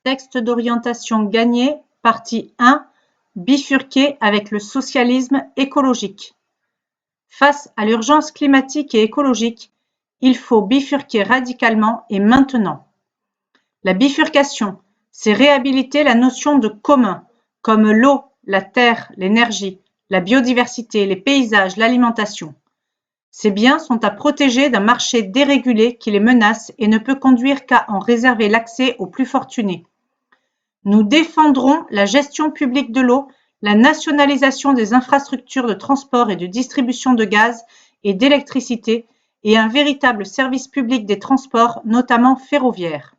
Texte d'orientation gagné, partie 1, bifurquer avec le socialisme écologique. Face à l'urgence climatique et écologique, il faut bifurquer radicalement et maintenant. La bifurcation, c'est réhabiliter la notion de commun, comme l'eau, la terre, l'énergie, la biodiversité, les paysages, l'alimentation. Ces biens sont à protéger d'un marché dérégulé qui les menace et ne peut conduire qu'à en réserver l'accès aux plus fortunés. Nous défendrons la gestion publique de l'eau, la nationalisation des infrastructures de transport et de distribution de gaz et d'électricité et un véritable service public des transports, notamment ferroviaires.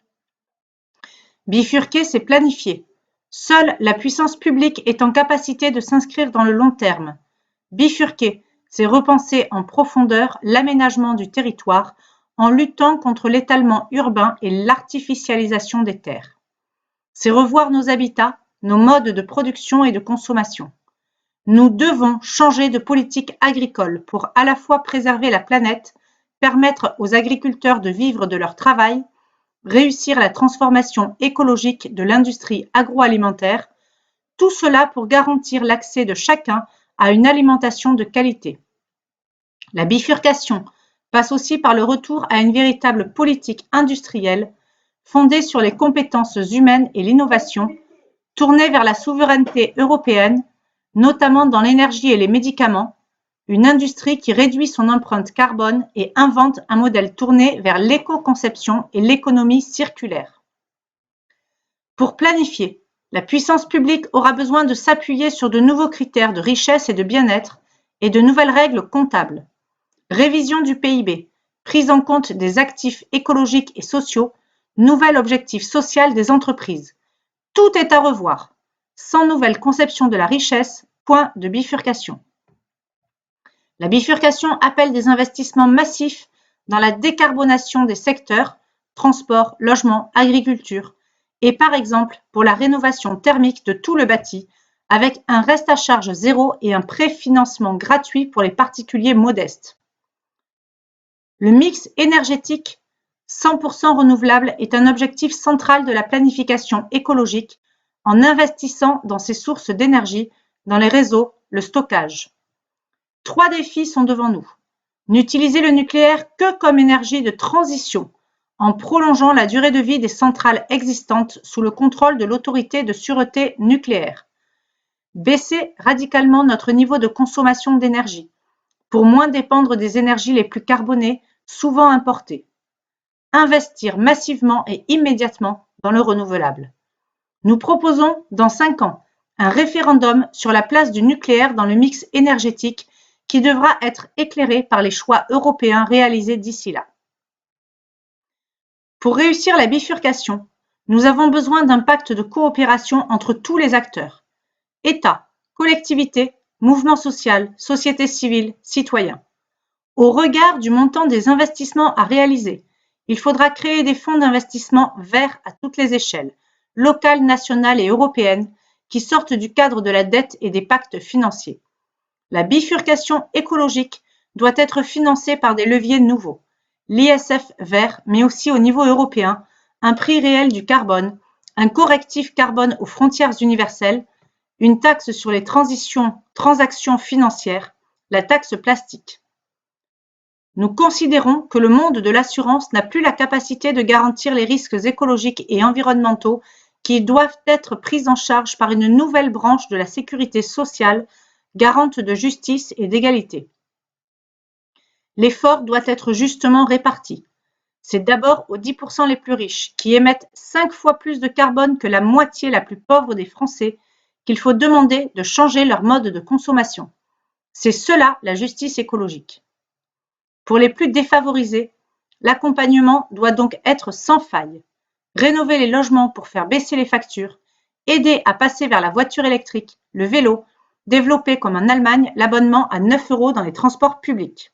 Bifurquer, c'est planifier. Seule la puissance publique est en capacité de s'inscrire dans le long terme. Bifurquer, c'est repenser en profondeur l'aménagement du territoire en luttant contre l'étalement urbain et l'artificialisation des terres. C'est revoir nos habitats, nos modes de production et de consommation. Nous devons changer de politique agricole pour à la fois préserver la planète, permettre aux agriculteurs de vivre de leur travail, réussir la transformation écologique de l'industrie agroalimentaire, tout cela pour garantir l'accès de chacun à une alimentation de qualité. La bifurcation passe aussi par le retour à une véritable politique industrielle fondée sur les compétences humaines et l'innovation, tournée vers la souveraineté européenne, notamment dans l'énergie et les médicaments, une industrie qui réduit son empreinte carbone et invente un modèle tourné vers l'éco-conception et l'économie circulaire. Pour planifier, la puissance publique aura besoin de s'appuyer sur de nouveaux critères de richesse et de bien-être et de nouvelles règles comptables. Révision du PIB, prise en compte des actifs écologiques et sociaux, nouvel objectif social des entreprises. Tout est à revoir. Sans nouvelle conception de la richesse, point de bifurcation. La bifurcation appelle des investissements massifs dans la décarbonation des secteurs, transport, logement, agriculture, et par exemple pour la rénovation thermique de tout le bâti, avec un reste à charge zéro et un préfinancement gratuit pour les particuliers modestes. Le mix énergétique 100% renouvelable est un objectif central de la planification écologique en investissant dans ces sources d'énergie, dans les réseaux, le stockage. 3 défis sont devant nous. N'utiliser le nucléaire que comme énergie de transition, en prolongeant la durée de vie des centrales existantes sous le contrôle de l'autorité de sûreté nucléaire. Baisser radicalement notre niveau de consommation d'énergie, pour moins dépendre des énergies les plus carbonées, souvent importées. Investir massivement et immédiatement dans le renouvelable. Nous proposons, dans 5 ans, un référendum sur la place du nucléaire dans le mix énergétique qui devra être éclairé par les choix européens réalisés d'ici là. Pour réussir la bifurcation, nous avons besoin d'un pacte de coopération entre tous les acteurs. État, collectivités, mouvement social, société civile, citoyens. Au regard du montant des investissements à réaliser, il faudra créer des fonds d'investissement verts à toutes les échelles, locales, nationales et européennes, qui sortent du cadre de la dette et des pactes financiers. La bifurcation écologique doit être financée par des leviers nouveaux. L'ISF vert, mais aussi au niveau européen, un prix réel du carbone, un correctif carbone aux frontières universelles, une taxe sur les transactions financières, la taxe plastique. Nous considérons que le monde de l'assurance n'a plus la capacité de garantir les risques écologiques et environnementaux qui doivent être pris en charge par une nouvelle branche de la sécurité sociale garante de justice et d'égalité. L'effort doit être justement réparti. C'est d'abord aux 10% les plus riches, qui émettent 5 fois plus de carbone que la moitié la plus pauvre des Français, qu'il faut demander de changer leur mode de consommation. C'est cela la justice écologique. Pour les plus défavorisés, l'accompagnement doit donc être sans faille. Rénover les logements pour faire baisser les factures, aider à passer vers la voiture électrique, le vélo, développer comme en Allemagne l'abonnement à 9 € dans les transports publics.